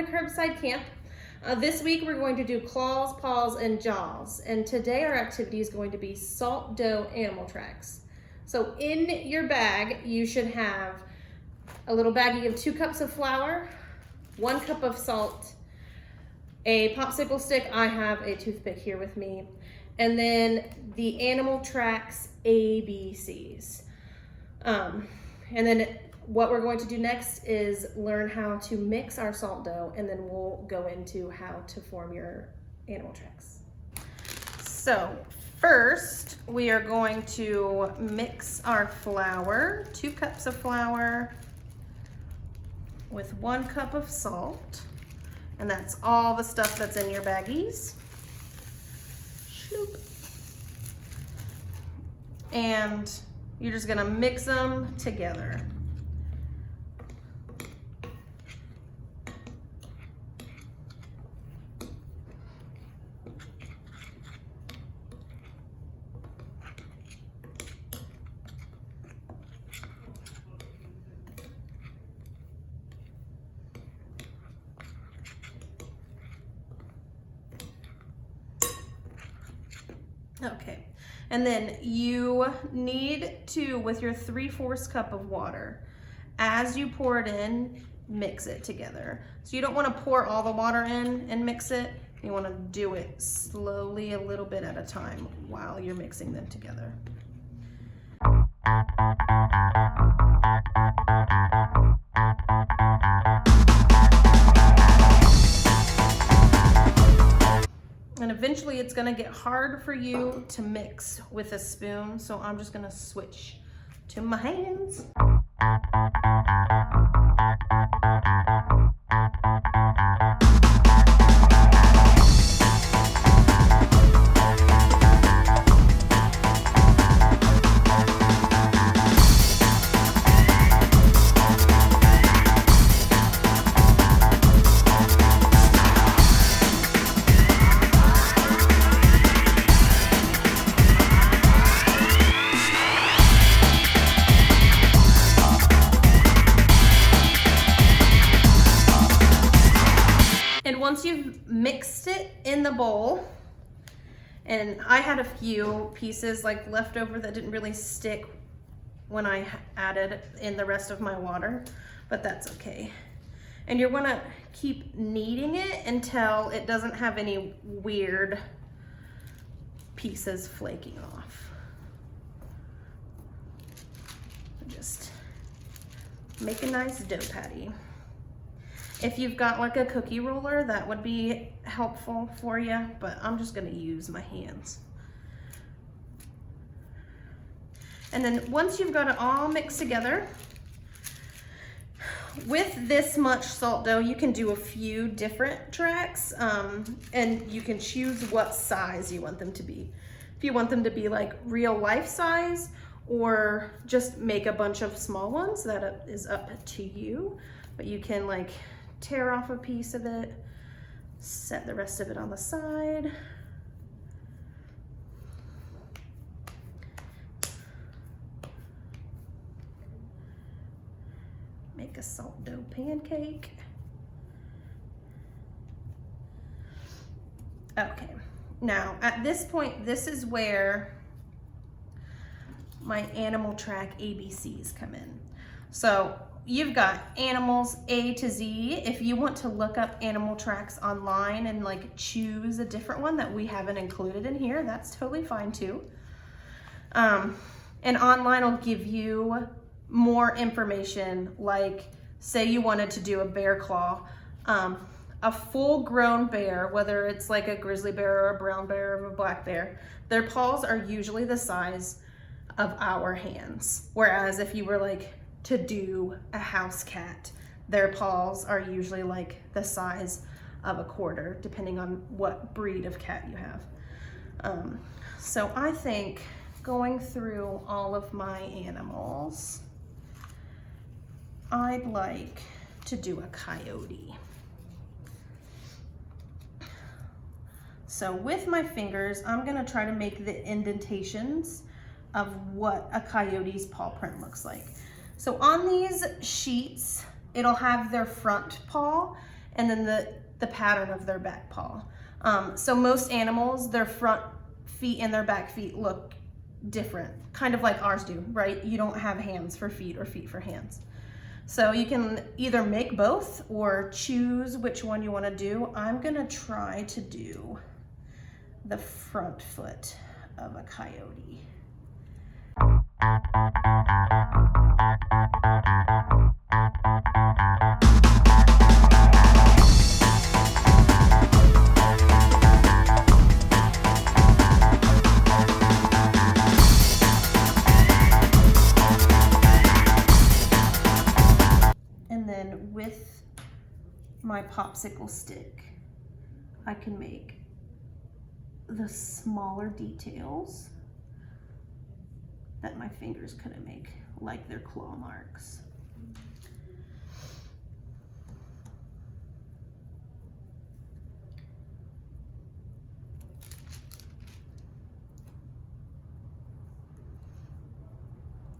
to Curbside Camp. This week we're going to do claws, paws, and jaws. And today our activity is going to be salt dough animal tracks. So in your bag, you should have a little baggie of 2 cups of flour, 1 cup of salt, a popsicle stick. I have a toothpick here with me. And then the animal tracks ABCs. And then what we're going to do next is learn how to mix our salt dough, and then we'll go into how to form your animal tracks. So first, we are going to mix our flour, 2 cups of flour with 1 cup of salt, and that's all the stuff that's in your baggies. Shoop. And you're just gonna mix them together. Okay, and then you need to, with your 3/4 cup of water, as you pour it in, mix it together. So you don't want to pour all the water in and mix it. You want to do it slowly, a little bit at a time while you're mixing them together. And eventually it's gonna get hard for you to mix with a spoon, so I'm just gonna switch to my hands. Once you've mixed it in the bowl, and I had a few pieces like left over that didn't really stick when I added in the rest of my water, but that's okay. And you're gonna keep kneading it until it doesn't have any weird pieces flaking off. Just make a nice dough patty. If you've got like a cookie roller, that would be helpful for you, but I'm just gonna use my hands. And then once you've got it all mixed together, with this much salt dough, you can do a few different tracks, and you can choose what size you want them to be. If you want them to be like real life size, or just make a bunch of small ones, that is up to you, but you can like tear off a piece of it, set the rest of it on the side. Make a salt dough pancake. Okay, now at this point, this is where my animal track ABCs come in. So you've got animals A to Z. If you want to look up animal tracks online and like choose a different one that we haven't included in here, that's totally fine too. And online will give you more information, like say you wanted to do a bear claw. A full grown bear, whether it's like a grizzly bear or a brown bear or a black bear, their paws are usually the size of our hands. Whereas if you were like to do a house cat, their paws are usually like the size of a quarter, depending on what breed of cat you have. So I think going through all of my animals, I'd like to do a coyote. So with my fingers, I'm gonna try to make the indentations of what a coyote's paw print looks like. So on these sheets, it'll have their front paw, and then the pattern of their back paw. So most animals, their front feet and their back feet look different, kind of like ours do, right? You don't have hands for feet or feet for hands. So you can either make both or choose which one you want to do. I'm gonna try to do the front foot of a coyote. With my popsicle stick, I can make the smaller details that my fingers couldn't make, like their claw marks.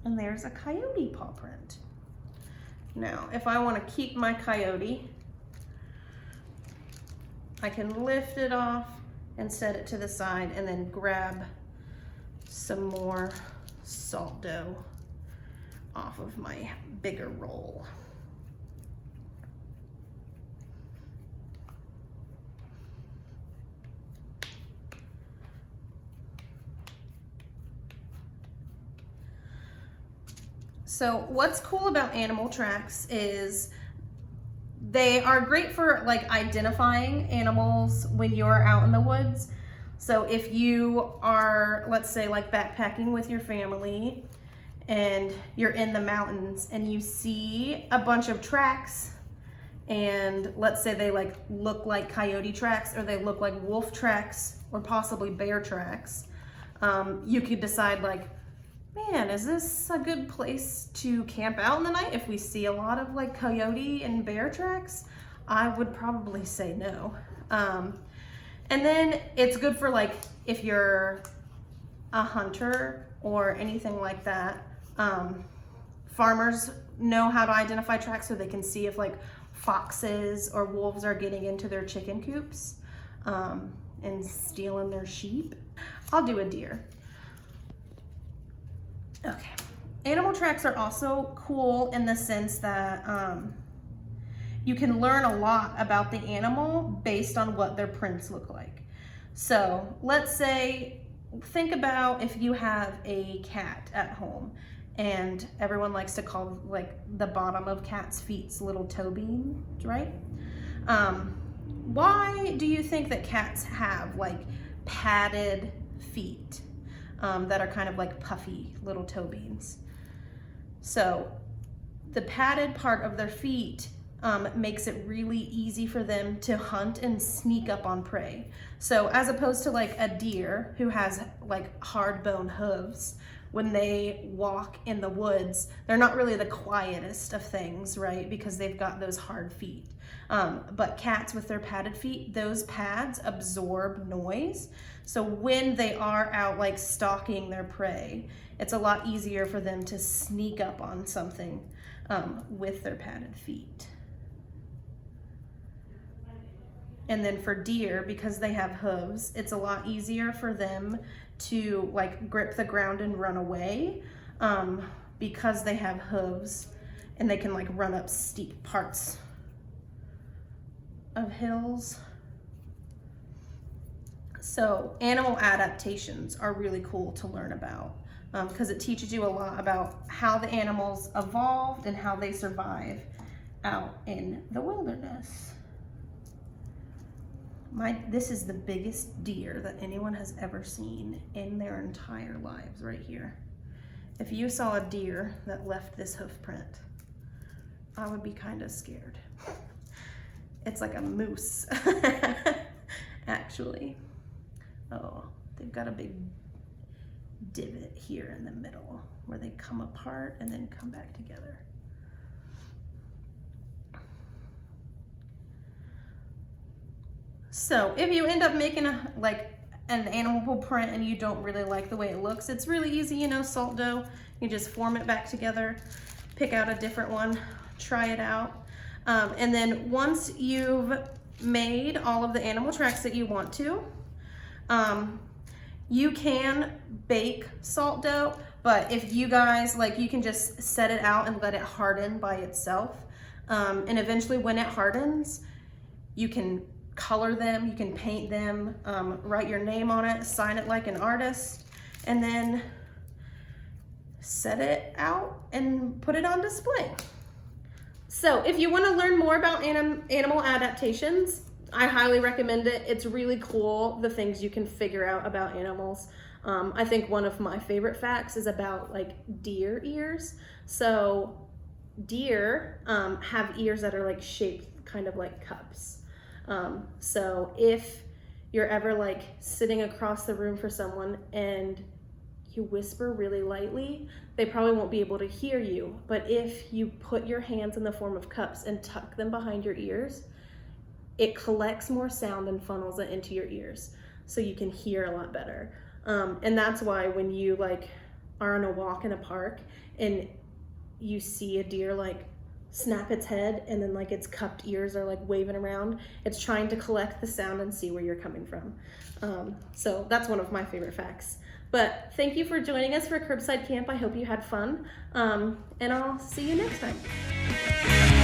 And there's a coyote paw print. Now, if I want to keep my coyote, I can lift it off and set it to the side and then grab some more salt dough off of my bigger roll. So what's cool about animal tracks is they are great for like identifying animals when you're out in the woods. So if you are, let's say, like backpacking with your family and you're in the mountains and you see a bunch of tracks, and let's say they like look like coyote tracks or they look like wolf tracks or possibly bear tracks, you could decide like, man, is this a good place to camp out in the night? If we see a lot of like coyote and bear tracks, I would probably say no. And then it's good for like if you're a hunter or anything like that. Farmers know how to identify tracks so they can see if like foxes or wolves are getting into their chicken coops and stealing their sheep. I'll do a deer. Okay, animal tracks are also cool in the sense that you can learn a lot about the animal based on what their prints look like. So let's say, think about if you have a cat at home, and everyone likes to call like the bottom of cats' feet's little toe beans, right? Why do you think that cats have like padded feet? That are kind of like puffy little toe beans. So the padded part of their feet makes it really easy for them to hunt and sneak up on prey. So as opposed to like a deer who has like hard bone hooves, when they walk in the woods, they're not really the quietest of things, right? Because they've got those hard feet. But cats with their padded feet, those pads absorb noise. So when they are out like stalking their prey, it's a lot easier for them to sneak up on something with their padded feet. And then for deer, because they have hooves, it's a lot easier for them to like grip the ground and run away because they have hooves and they can like run up steep parts of hills. So animal adaptations are really cool to learn about because it teaches you a lot about how the animals evolved and how they survive out in the wilderness. This is the biggest deer that anyone has ever seen in their entire lives right here. If you saw a deer that left this hoof print, I would be kind of scared. It's like a moose, actually. Oh, they've got a big divot here in the middle where they come apart and then come back together. So if you end up making an animal print and you don't really like the way it looks, it's really easy, you know, salt dough. You just form it back together, pick out a different one, try it out. And then once you've made all of the animal tracks that you want to, you can bake salt dough, but if you guys, like, you can just set it out and let it harden by itself. And eventually when it hardens, you can color them, you can paint them, write your name on it, sign it like an artist, and then set it out and put it on display. So if you want to learn more about animal adaptations, I highly recommend it. It's really cool, the things you can figure out about animals. I think one of my favorite facts is about like deer ears. So deer have ears that are like shaped kind of like cups. So if you're ever like sitting across the room for someone and you whisper really lightly, they probably won't be able to hear you. But if you put your hands in the form of cups and tuck them behind your ears, it collects more sound and funnels it into your ears, so you can hear a lot better. And that's why when you like are on a walk in a park and you see a deer like snap its head and then like its cupped ears are like waving around, it's trying to collect the sound and see where you're coming from. So that's one of my favorite facts. But thank you for joining us for Curbside Camp. I hope you had fun, and I'll see you next time.